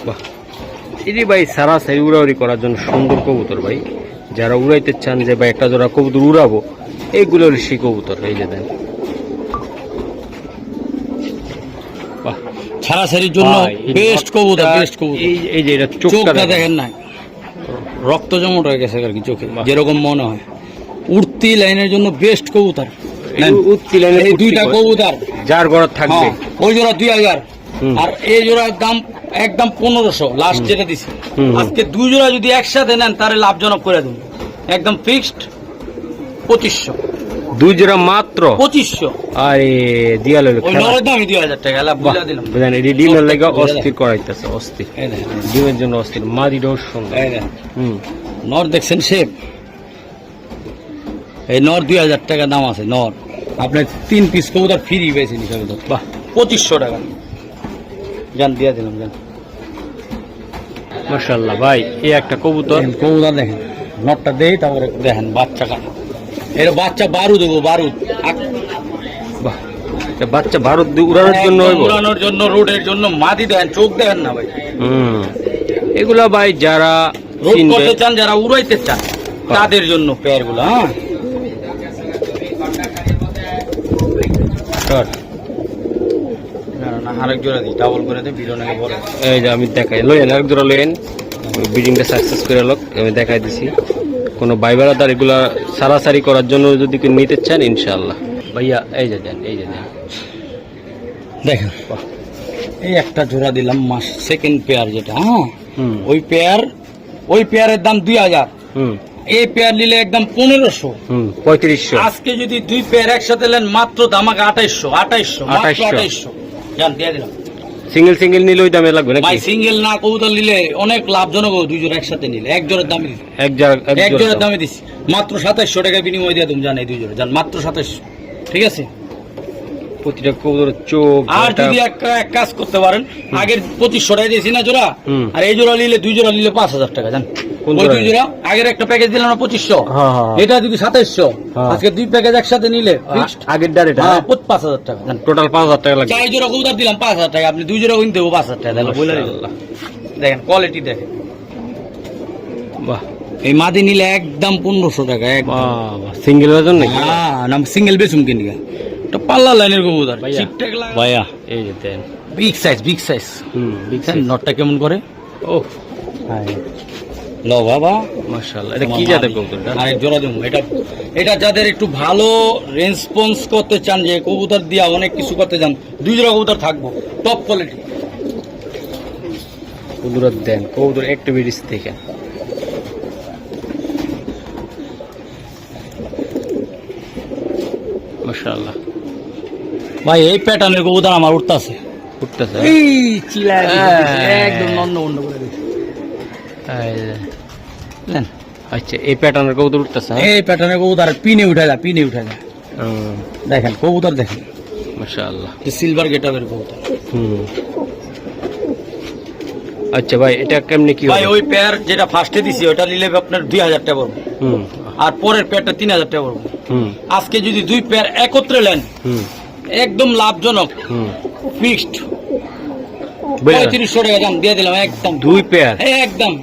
বাহ, এই যে ভাই সারাসারি উড়াউড়ি করার জন্য সুন্দর কবুতর ভাই। যারা উড়াইতে চান যে ভাই একটা জোড়া কবুতর উড়াবো, এইগুলো হলো সেই কবুতর। এই যে দেন, বাহ ছাড়াছাড়ির জন্য ভাই, এই বেস্ট কবুতর, নটটা, বেস্ট কবুতর। এই যে এটা চোখটা চোখটা দেখেন না, রক্ত জমট হয়ে গেছে আর কি চোখে, বাহ। যেরকম মনে হয়। উঠতি লাইনের জন্য বেস্ট কবুতর। নেন। উঠতি লাইনে এই উঠতি দুইটা করে। কবুতর, যার ঘর থাকবে। হ্যাঁ, ওই জোড়া 2000, হুম। আর এই জোড়ার দাম একদম 1500 লাস্ট যেটা দিছি। হুম। আজকে 2 জোড়া যদি একসাথে নেন তাহলে লাভজনক করে দেবো, একদম ফিক্সড 2500। দুই জোড়া মাত্র 2500 আরে দিয়া লইল ওই নরের দামই 2000 টাকা লাভ বুঝা দিলাম। বুঝলেন, এই ডিমের লাগে অস্থির করাইতেছে, অস্থির এই দেখেন, ডিমের জন্য অস্থির। মাদিটাও সুন্দর। এই দেখেন, হুম নর দেখছেন শেপ, এই নর 2000 টাকা দাম আছে নর। আপনার 3 পিস কবুতর ফ্রি পেয়েছেন হিসাবে তো, বাহ 2500 টাকা জান দিয়ে দিলাম জান। মাশাআল্লাহ ভাই, এই একটা কবুতর। দেখেন কবুতর দেখেন, নটটা দেই তারপরে দেখেন বাচ্চা কাটা, এর বাচ্চা বারুদ দেবো, বারুদ বাহ, এটা বাচ্চা ভারত দিয়ে উড়ানোর জন্য হইব। উড়ানোর জন্য, রোডের জন্য। মাদি দেখেন, চোখ দেখেন না ভাই, হুম এগুলা ভাই যারা রোড চিনবে, করতে চান, যারা উড়াইতে চান তাদের জন্য পেয়ার গুলো। হ্যাঁ সর। না আরেক জোড়া দিই, ডাবল করে দিই, ভিডিও নাকি বড়। এই যে আমি দেখাই লইয়েন, এক জোড়া লইয়েন, বিডিংটা সাকসেস করে লোক আমি দেখাই দিছি। কোনো বাইবেলাদার এগুলা সারাসারি করার জন্য যদি কেউ নিতে চান ইনশাআল্লাহ ভাইয়া এই যে দেন, এই যে দেন। দেখেন এই একটা জোড়া দিলাম, মাস সেকেন্ড পেয়ার যেটা, হ্যাঁ হুম ওই পেয়ারের দাম 2000, হুম এই পেয়ার নিলে একদম 1500। 3500। আজকে যদি 2 পেয়ার একসাথে নেন মাত্র দামাকে 2800 2800 জান দিয়ে দিলাম। সিঙ্গেল নিলে ওই দামে লাগবে ভাই নাকি? সিঙ্গেল না কবুতর নিলে অনেক লাভজনক হবে, 2 জোড়া একসাথে নিলে। এক জোড়ার দামে দিছি, এক এক জোড়ার দাম। দামে দিছি মাত্র 2700 টাকা বিনিময় দিয়ে তুমি জান, এই 2 জোড়া জান মাত্র 2700, ঠিক আছে? প্রতিটা কবুতরের চোখ আর এটা- যদি এক কাজ করতে পারেন, আগের 2500 টাকা দিয়েছি না জোড়া, হুম। আর এই জোড়া নিলে 2 জোড়া নিলে 5000 টাকা জান। কোন ওই জোড়া? 2 জোড়া আগের একটা প্যাকেজ দিলাম না 2500, হ্যাঁ, হ্যাঁ, হ্যাঁ। এটা যদি 2700, হ্যাঁ। আজকে 2 প্যাকেজ একসাথে নিলে ফিক্সড আগের ডার এটা 5000 টাকা জান। টোটাল 5000 টাকা লাগবে। 4 জোড়া কবুতর দিলাম 5000 টাকা, আপনি 2 জোড়া কিনতে হবে 5000 টাকা দিলাম, বলে দিলাম। মাশাআল্লাহ। দেখেন কোয়ালিটি দেখেন, বাহ এই মাদি নিলে একদম 1500 টাকা একদম। বাহ, সিঙ্গেল ওজন নাকি? নাম সিঙ্গেল বেসুম কিনি এটা পাল্লা লাইনের কবুতর, ভাইয়া। চিপটেক লাগা ভাইয়া, এই যে দেন। Big size big size. Big দেখেন নটটা কেমন করে, ও ল বাবা। মাশাআল্লাহ, এটা কি জাতের কবুতরটা? আরেক জোড়া দেবো, এটা যাদের একটু ভালো রেসপন্স করতে চান, যে কবুতর দিয়া অনেক কিছু করতে চান, 2 জোড়া কবুতর থাকবো টপ কোয়ালিটি। কবুতর দেন, কবুতর অ্যাক্টিভিটিস থেকে মাশাআল্লাহ ভাই এই প্যাটার্নের কবুতর আমার উঠতেছে, উঠতেছে। এই চিলা হ্যাঁ। একদম নন্দ বন্ধ করে দিচ্ছে। বুঝলেন? আচ্ছা, এই প্যাটার্নের কবুতর উঠতেছে। এই প্যাটার্নের কবুতর পিনে উঠে যায়, পিনে উঠে যায়। দেখেন কবুতর দেখেন, মাশাআল্লাহ। সিলভার গেটআপের কবুতর। আচ্ছা ভাই, এটা কেমনে কি ভাই হবে? ওই পেয়ার যেটা ফার্স্টে দিছি ওটা নিলে আপনার 2000 টাকা পড়বে, হুম আর পরের পেয়ারটা 3000 টাকা পড়বে। হুম আজকে যদি 2 পেয়ার একত্রে নেন, হুম একদম লাভজনক, হুম ফিক্সড বুঝলেন? 3500 টাকা দাম দিয়ে দিলাম একদম, দুই পেয়ার, একদম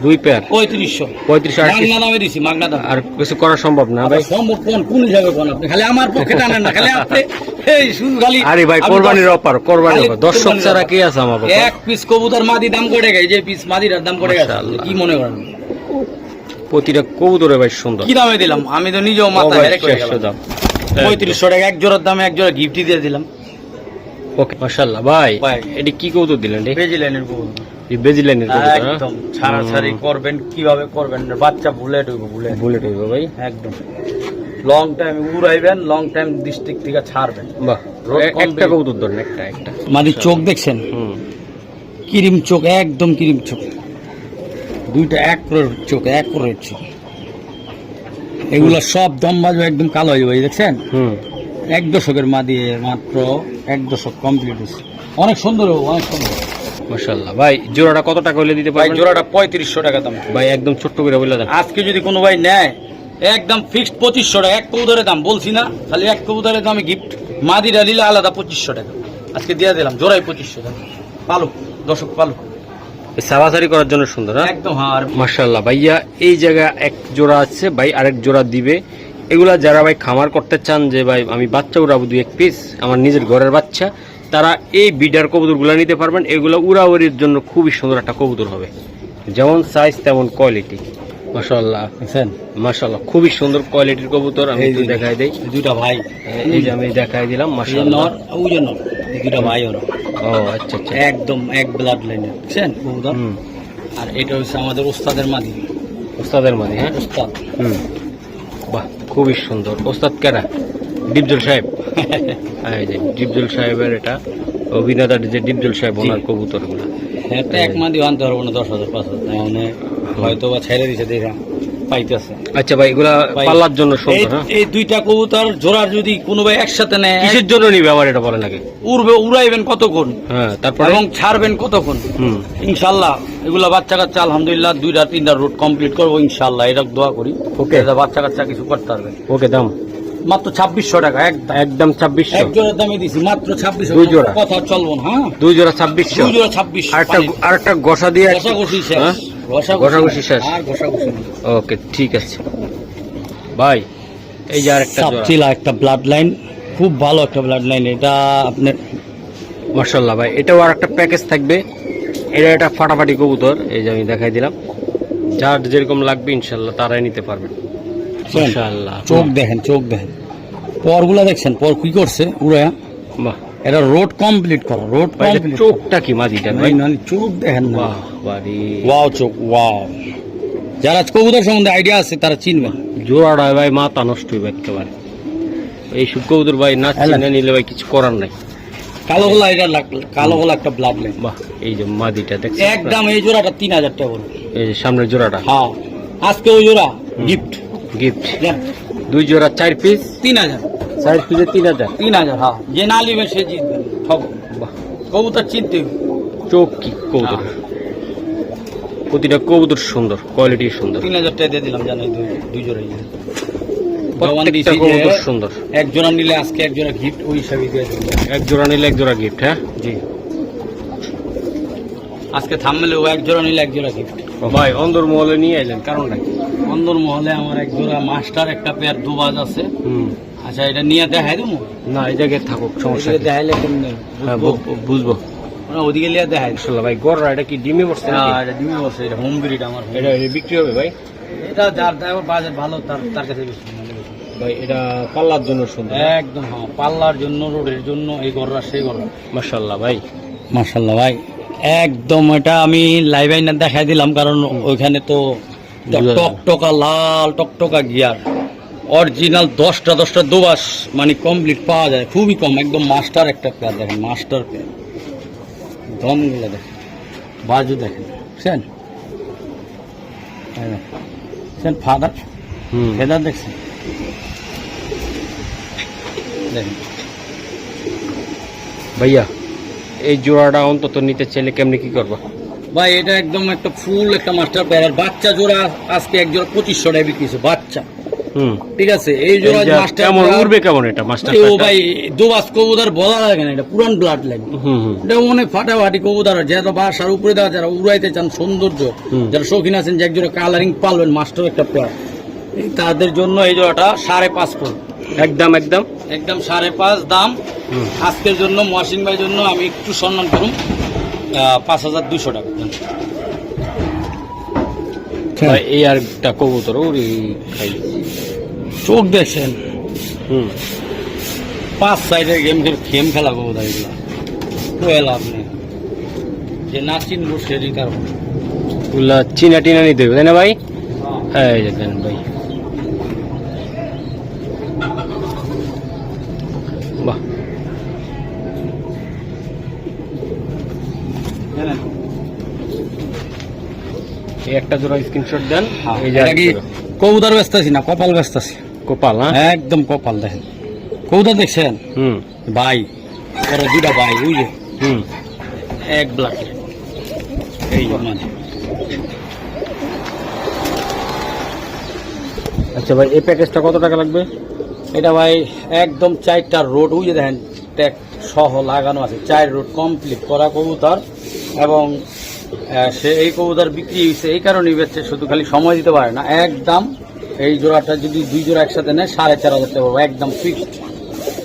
2 পেয়ার 3500 35 আর মাগনা দামে দিছি, মাগনা দাম। আর কিছু করা সম্ভব না ভাই? সম্ভব কোন হিসাবে কোন, আপনি খালি আমার পক্ষে টানেন না, খালি আপনি এই শুধু খালি। আরে ভাই, আমি কোরবানির দশ- অফার, কোরবানির খালি অফার, দর্শক কোরবানির ছাড়া offer। কি আছে আমার পক্ষে? এক পিস কবুতর মাদি দাম করে গেছে, যে পিস মাদির দাম করে গেছে, মাশাআল্লাহ। কি মনে করেন? প্রতিটা কবুতরে ভাই সুন্দর। কি দামে দিলাম আমি তো নিজেও মাথা হেরে করে গেলাম। দাম 3500 টাকা এক জোড়ার দামে এক জোড়া গিফট দিয়ে দিলাম। ওকে মাশাআল্লাহ ভাই। ভাই। এটি কি কবুতর দিলেন রে? বেজিলাইনের কবুতর এই বেজিলাইনের কবুতর না? একদম ছাড়াছাড়ি করবেন, কিভাবে করবেন, বাচ্চা বুলেট হইব, বুলেট বুলেট হইব ভাই। একদম লং টাইম উড়াইবেন, লং টাইম ডিস্ট্রিক্ট থেকে ছাড়বেন। বাহ, রোড একটা complete। কবুতর ধরেন, একটা একটা। মাদি চোখ দেখছেন, হুম ক্রিম চোখ, একদম ক্রিম চোখ, দুইটা এক করে চোখ, এক করে চোখ। এগুলা সব দম বাজবে, একদম কালো হয়ে যাবে, দেখছেন? হুম 1 দশকের মাদি, মাত্র 1 দশক কমপ্লিট হয়েছে। অনেক সুন্দর, অনেক সুন্দর। মাশাআল্লাহ ভাই, জোড়াটা কত টাকা হইলে দিতে ভাই পারবেন? জোড়াটা 3500 টাকা দাম। ভাই একদম ছোট্ট করে বলে দেন। আজকে যদি কোনো ভাই নেয়, একদম ফিক্সড 2500 টাকা, এক কবুতরের দাম বলছি না, খালি এক কবুতরের দামে গিফট, মাদিটা নিলে আলাদা 2500 টাকা আজকে দিয়ে দিলাম, জোড়াই 2500 টাকা। পালুক দর্শক পালুক, এই সাবাসারি করার জন্য সুন্দর। হ্যাঁ একদম। হ্যাঁ আর মাশাআল্লাহ ভাইয়া, এই জায়গা এক জোড়া আছে ভাই, আরেক জোড়া দিবে। এগুলা যারা ভাই খামার করতে চান, যে ভাই আমি বাচ্চা উড়াবো 2-1 পিস, আমার নিজের ঘরের বাচ্চা, তারা এই বিডার কবুতরগুলো নিতে পারবেন। এগুলো উড়াউড়ির জন্য খুবই সুন্দর একটা কবুতর হবে, যেমন সাইজ তেমন কোয়ালিটি। মাশাআল্লাহ দেখছেন, মাশাআল্লাহ, খুবই সুন্দর কোয়ালিটির কবুতর। আমি এই একটু যে দেখাই দেই। দুইটা ভাই, এই যে আমি দেখাই দিলাম। এই যে মাশাআল্লাহ। নর, ওই যে নর, এই দুইটা ভাই ওরা ও আচ্ছা আচ্ছা। একদম এক ব্লাড লাইনের, দেখছেন কবুতর। হুম আর এটা হচ্ছে আমাদের ওস্তাদের মাদি, ওস্তাদের মাঝে। হ্যাঁ ওস্তাদ। হুম বাহ, খুবই সুন্দর। ওস্তাদ কেরা? ডিপজল সাহেব। এই যে ডিপজল সাহেবের এটা অভিনেতা, যে ডিপজল সাহেব, ওনার কবুতরগুলো। একটা এক মাদি আনতে পারবো না, 10,000 5,000 মানে হয়তো বা ছেড়ে দিছে, দেখা পাইতেছে। আচ্ছা ভাই, এগুলা পাল্লার জন্য সুন্দর। হ্যাঁ এই দুইটা কবুতর জোড়া যদি কোনো ভাই একসাথে নেয়, কিসের জন্য নিবে আমার এটা বলেন আগে? উড়াইবেন কতক্ষণ হ্যাঁ তারপরে এবং ছাড়বেন কতক্ষণ? হুম ইনশাল্লাহ এগুলা বাচ্চা কাচ্চা আলহামদুলিল্লাহ 2-3টা রুট কমপ্লিট করবো ইনশাল্লাহ, এটা দোয়া করি। ওকে। এটা বাচ্চা কাচ্চা কিছু করতে পারবে। ওকে, দাম মাত্র 2600 টাকা একদম, একদম 2600। এক জোড়ার দামে দিছি মাত্র 2600। দুই জোড়া? কথা চলবো না, হ্যাঁ 2 জোড়া 2600। 2 জোড়া 2600। আরেকটা ঘষা দিয়ে ঘষাঘষি শেষ, হ্যাঁ? ঘষাঘষি শেষ। আর ঘষাঘষি নেই। ওকে ঠিক আছে ভাই। এই যে আরেকটা জোড়া, সাবচিলা একটা ব্লাড লাইন, খুব ভালো একটা ব্লাড লাইন, এটা আপনার মাশাআল্লাহ ভাই। এটাও আরেকটা প্যাকেজ থাকবে। এটা একটা ফাটাফাটি কবুতর, এই যে আমি দেখাই দিলাম। যার যেরকম লাগবে ইনশাআল্লাহ তারাই নিতে পারবেন। মাশাআল্লাহ, চোখ দেখেন, চোখ দেখেন, পরগুলা দেখছেন, পর কি করছে উড়ায়া, বাহ। এটা রোড কমপ্লিট করা, রোড ভাই, এটা কমপ্লিট। চোখটা কি মাদিটা ভাই? চোখ দেখেন না, বাহ বাড়ি। ওয়াও চোখ, ওয়াও। যারা কবুতর সম্বন্ধে আইডিয়া আছে তারা চিনবেন। জোড়াটা ভাই মাথা নষ্ট হইবে একেবারে। এই সব কবুতর ভাই না চিনে নিলে ভাই কিছু করার নাই। কালো গোলা, এটা কালো গোলা একটা ব্লাড লাইন, বাহ, এই যে মাদিটা দেখছেন? একদম এই জোড়াটা 3000 টাকা বলবো। এই যে সামনের জোড়াটা হ্যাঁ আজকে ওই জোড়া গিফট গিফট। 2 জোড়া 4 পিস, 3000। সাইজ পিছে 3000। 3000, হ্যাঁ। যে না নিবে সে জিতবে, ঠক। বাহ, কবুতর চিনতে হবে। চোখ কি কবুতর, প্রতিটা কবুতর সুন্দর, কোয়ালিটি সুন্দর, 3000 টাকা দিয়ে দিলাম, জানাই দুই জোড়াই। প্রত্যেকটা কবুতর সুন্দর। এক জোড়া নিলে আজকে এক জোড়া গিফট ওই হিসাবে দিয়ে দেবো। এক জোড়া নিলে এক জোড়া গিফট। হ্যাঁ জি, আজকে থামলে ও এক জোড়া নিলে এক জোড়া গিফট। ভাই অন্দর মহলে নিয়ে এলেন কারণটা কি? অন্দর মহলে আমার এক জোড়া মাস্টার একটা পেয়ার দুবাজ আছে। আচ্ছা, এটা নিয়ে দেখাই দেবো না, এই জায়গায় থাকুক, সমস্যা নেই। দেখাইলে কেমনে হ্যাঁ, বুঝবো। ওদিকে নিয়ে দেখাই। আসলে ভাই গররা এটা কি ডিমে বসছে নাকি? এটা ডিমে বসে, এটা হোম ব্রিড আমার। এটা বিক্রি হবে ভাই? এটা যার বাজার ভালো তার কাছে বেশি ভাই। এটা পাল্লার জন্য সুন্দর একদম। হ্যাঁ, পাল্লার জন্য, রোডের জন্য এই গররা সেই গররা। মাশাআল্লাহ ভাই, মাশাআল্লাহ ভাই, একদম। এটা আমি লাইভ আইনা দেখাই দিলাম কারণ ওইখানে তো টকটকা লাল টকটকা গিয়ার অরিজিনাল 10টা দোবাস মানে কমপ্লিট পাওয়া যায়, খুবই কম, একদম মাস্টার একটা পেয়ার। দেখেন মাস্টার পেয়ার, দমগুলো দেখেন, বাজু দেখেন, বুঝছেন? ফাদার ফেদার দেখছেন, দেখেন ভাইয়া এই জোড়াটা অন্তত নিতে চাইলে কেমনি কি করবা ভাই? এটা একদম একটা ফুল একটা মাস্টার পেয়ার। বাচ্চা জোড়া আজকে এক জোড়া 2500 টাকা বিক্রিছে, বাচ্চা। ঠিক আছে, এই জোড়া মাস্টার কেমন উড়বে, কেমন এটা মাস্টার? ও ভাই, দুবাস কবুতর বলা লাগে না, এটা পুরান ব্লাড লাইন। এটা অনেক ফাটাফাটি কবুতর, যারা বাসার উপরে দেওয়া, যারা উড়াইতে চান সৌন্দর্য, যারা শৌখিন আছেন যে এক জোড়া কালারিং পালবেন মাস্টার একটা পেয়ার, তাদের জন্য এই জোড়াটা 5.5 পড়বে। একদম 5.5 দাম। আজকের জন্য মহাসিন ভাইয়ের জন্য আমি একটু সম্মান করুন, 5200 টাকা। এই আর একটা কবুতর ওরে খাই, চোখ দেখছেন, 5 সাইডের গেম খেলা কবুতর এগুলো। কোয়েল আপনি যে না চিনবো সেরই কারণ ওগুলা চিনা টিনা নিতে হবে, তাই না ভাই? এই যে দেন ভাই, বাহ, এই একটা জোড়া স্ক্রিনশট দেন। এই যে কবুতর ব্যস্ত আছি না, কপাল ব্যস্ত আছি। কপাল? একদম কপাল। দেখেন কবুতর দেখছেন ভাই, ওরা দুটা ভাই, বুঝলে? এক ব্লাড এই মানে। আচ্ছা ভাই, এই প্যাকেজটা কত টাকা লাগবে? এটা ভাই একদম 4টা রোড, ওই যে দেখেন ট্যাগ সহ লাগানো আছে, 4 রোড কমপ্লিট করা কবুতর। এবং সে এই কবুতর বিক্রি হয়েছে এই কারণেই বেচছে, শুধু খালি সময় দিতে পারে না। একদম এই জোড়াটা যদি 2 জোড়া একসাথে নেয় 4500 টাকা পাবো, একদম ফিক্সড।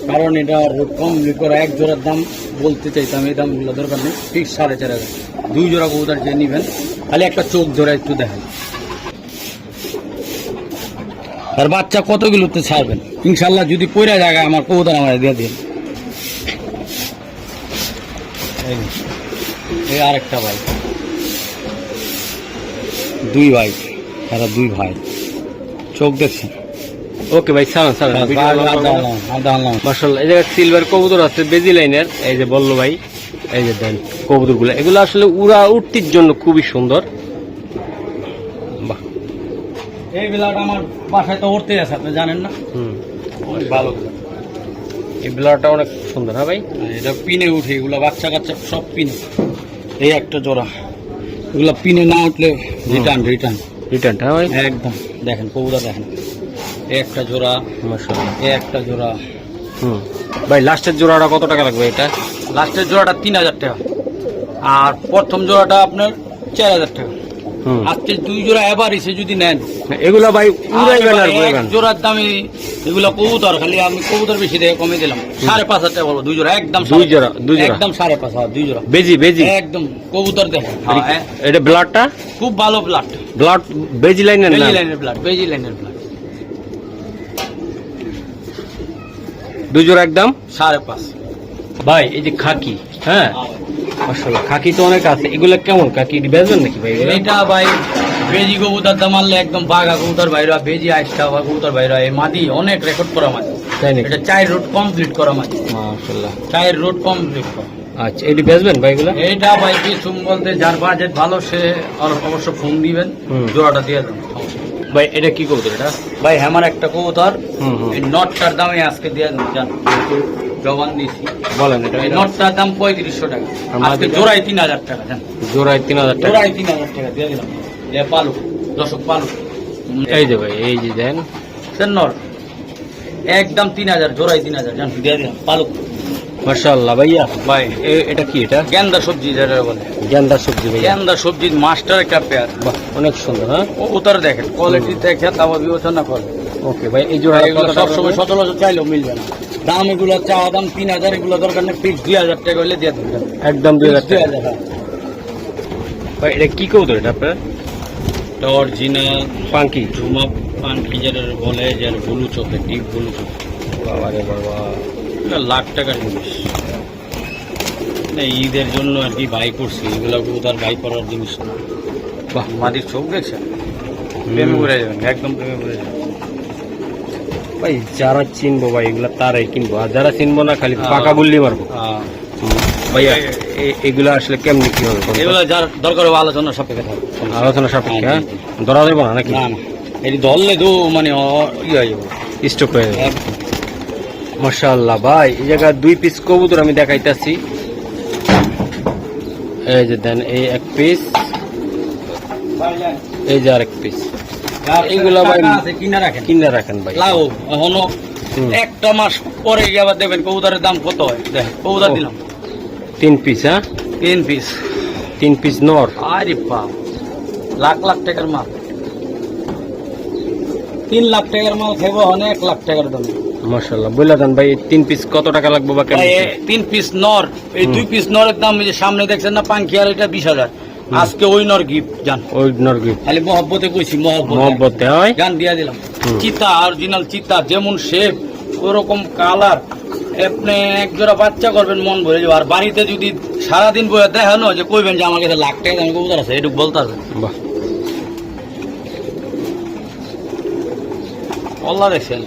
কারণ এটা রোড কমপ্লিট করা, এক জোড়ার দাম বলতে চাইতাম, এই দামগুলো দরকার নেই, ফিক্স 4500। 2 জোড়া কবুতর যে নেবেন, খালি একটা চোখ জোড়া একটু দেখেন। আর বাচ্চা কতগুলোতে ছাড়বেন ইনশাল্লাহ, যদি পয়রা জায়গায় আমার কবুতর আমার দিয়ে দিন। এই আরেকটা ভাই, 2 ভাই, তারা 2 ভাই, চোখ দেখছেন। ওকে ভাই, সালাম। মাশাআল্লাহ, এই জায়গায় সিলভার কবুতর আছে বেজি লাইনের, এই যে বললো ভাই, এই যে দেন কবুতরগুলো, এগুলো আসলে উড়তির জন্য খুবই সুন্দর। বাহ, এই বিলাটা আমার বাসায় তো উঠতে আছে, আপনি জানেন না? ভালো, এই বিলাটা অনেক সুন্দর। হ্যাঁ ভাই, এটা পিনে উঠে, এগুলো বাচ্চা কাচ্চা সব পিনে। এই একটা জোড়া, এগুলো পিনে না উঠলে রিটার্ন। হ্যাঁ ভাই, একদম। দেখেন কবুতর দেখেন, এই একটা জোড়া, মাশাআল্লাহ, এই একটা জোড়া। ভাই লাস্টের জোড়াটা কত টাকা লাগবে? এটা লাস্টের জোড়াটা 3000 টাকা, আর প্রথম জোড়াটা আপনার 4000 টাকা। আজকে 2 জোড়া এভারেজে যদি নেন, এগুলা ভাই উড়াইবেন আর এক জোড়ার দামে এগুলো কবুতর, খালি আমি কবুতর বেশি দিয়ে কমে দিলাম, 5.5 টাকা বলবো। 2 জোড়া একদম 2 জোড়া একদম 5.5। 2 জোড়া বেজি একদম কবুতর দেখেন। এটা ব্লাডটা খুব ভালো ব্লাড বেজি লাইনের ব্লাড, বেজি লাইনের ব্লাড। 2 জোড়া একদম 5.5। ভাই এই যে খাকি, হ্যাঁ মাশাআল্লাহ, খাকি তো অনেক আছে, এগুলা কেমন খাকি বেচবেন নাকি ভাই? এটা ভাই বেজি কবুতর দাম মারলে একদম বাঘা কবুতর বাইরা, বেজি আইসটা কবুতর বাইরা, এই মাদি অনেক রেকর্ড করা মাদি, তাই নাকি? এটা 4 রোড কমপ্লিট করা মাদি, মাশাআল্লাহ, 4 রোড কমপ্লিট করা। আচ্ছা, এটি বেচবেন ভাই এগুলা? এইটা ভাই কিছু বলতে যার বাজেট ভালো সে অবশ্য ফোন দিবেন, জোড়াটা দিয়ে দেন। ভাই এটা কি কবুতর এটা? ভাই আমার একটা কবুতর, হুম হুম এই নটটার দামে আজকে দিয়ে দেবো জান, জবান দিয়েছি। বলেন এটা এই নটটার দাম 3500 টাকা, আজকে জোড়াই 3000 টাকা জান, জোড়ায় 3000 টাকা। জোড়াই 3000 টাকা দিয়ে দিলাম। এ পালু দর্শক পালু, এই যে ভাই এই যে দেন সেন নর একদম 3000, জোড়াই 3000 জান, দিয়ে দিলাম পালু। মাশাআল্লাহ ভাইয়া। ভাই এটা কি এটা? গেন্দা সবজি যেটা বলে, গেন্দা সবজি ভাইয়া। গেন্দা সবজি মাস্টার একটা পেয়ার। বাহ অনেক সুন্দর। হ্যাঁ উত্তর দেখেন, কোয়ালিটি দেখে তারপর বিবেচনা করে। ওকে ভাই এই জোড়া এগুলো সবসময় 1700 চাইলেও মিলবে না, দাম এগুলো চাওয়া দাম 3000, এগুলো দরকার নেই, ফিক্স 2000 টাকা হলে দিয়ে দেবেন, একদম 2000 টাকা। 2000। ভাই এটা কি কবুতর এটা আপনার? অরিজিনাল পাঙ্কি। ঝুমা পানকি যেটা বলে, যার ব্লু চোখে, ডিপ ব্লু চোখে, বাবা রে বাবা। এটা লাখ টাকার জিনিস। ঈদের জন্য আর কি বাই করছি, এগুলো তার বাই করার জিনিস না। বাহ মাটির চোখ দেখছেন, প্রেমে পড়ে যাবেন, একদম প্রেমে পড়ে যাবেন। ভাই যারা চিনবো ভাই এগুলা তারাই কিনবো, আর যারা চিনবো না খালি পাকা বললি মারবো। ভাইয়া এগুলা আসলে কেমনি কি হবে? এগুলো যার দরকার হবে আলোচনা সাপেক্ষে থাকবে, আলোচনা সাপেক্ষে। হ্যাঁ ধরা দেবো না নাকি? না না, এটি ধরলে তো মানে ই হয়ে যাবে। স্টক হয়ে যাবে। মাশাআল্লাহ ভাই এই জায়গায় 2 পিস কবুতর আমি দেখাইতাছি। এই যে দেন এই এক পিস, এই যে আরেক পিস। এগুলা ভাই কিনা রাখেন, কিনে রাখেন ভাই। লাও এখনো হুম। একটা মাস পরে গিয়ে আবার দেবেন কবুতরের দাম কত হয়। দেখেন কবুতর ও। দিলাম 3 পিস। হ্যাঁ 3 পিস, 3 পিস নর। আরে বাপ, লাখ লাখ টাকার মাল, 3 লাখ টাকার মাল খাইব, অনেক লাখ টাকার দাম। মাশাআল্লাহ বলে দেন ভাই 3 পিস কত টাকা লাগবে বা কেমন? 3 পিস নর, এই 2 পিস নরের দাম এই যে সামনে দেখছেন না পাঙ্কি, আর এটা 20,000। আজকে ওই নর গিফট জান, ওই নর গিফট খালি মহব্বতে কইছি, মহব্বতে হয়। গান দিয়া দিলাম। হুম। চিতা অরিজিনাল চিতা, যেমন শেপ ওরকম কালার, আপনি এক জোড়া বাচ্চা করবেন মন ভরে যাবে। আর বাড়িতে যদি সারাদিন বয়ে দেখানো যে কইবেন যে আমার কাছে লাখ টাকা দামের কবুতর আছে, এটুকু বলতে পারবেন। বাহ আল্লাহ দেখছেন